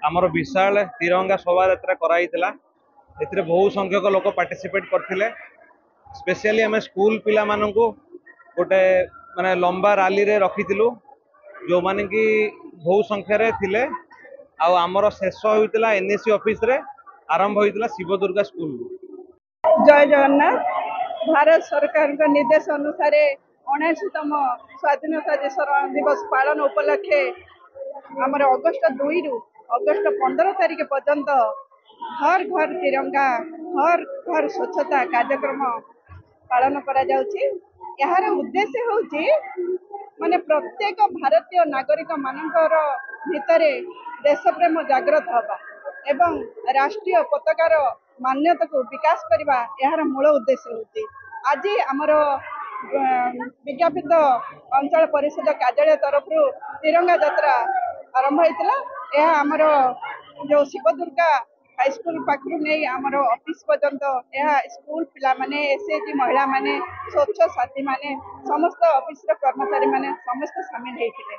आमर विशाल तिरंगा शोभा यात्रा कराइला। एथिरे बहु संख्यक लोक पार्टिसिपेट करथिले। स्पेशली आम स्कूल पिला माननकु गोटे माने लंबा रैली रे रखिथिलु जो माने कि बहु संख्यारे थिले। आउ आमर शेष होइतिला एनएससी ऑफिस रे आरंभ होइतिला शिव दुर्गा स्कूल। जय जगन्नाथ। भारत सरकार निर्देश अनुसार 79तम स्वाधीनता दिवस पालन उपलक्षे आमर अगस्ट 2 रु अगस्ट 15 तारिख पर्यंत हर घर तिरंगा हर घर स्वच्छता कार्यक्रम पालन करा जाउछि। यार उद्देश्य होउछि माने प्रत्येक भारतीय नागरिक मानकर भितरे देश प्रेम जागृत हवा एवं राष्ट्रीय पताकार मान्यता को विकास करवा यार मूल उद्देश्य होउछि। आज आमर विज्ञापित अंचल परिषद कार्यालय तरफ तिरंगा यात्रा आरंभ होता। यह आमर जो शिव दुर्गा हाईस्कूल पाखु नहीं आमर ऑफिस पर्यंत यह स्कूल पिला माने एसएचजी महिला माने स्वच्छ साथी माने समस्त ऑफिस कर्मचारी माने समस्त सामिल होते।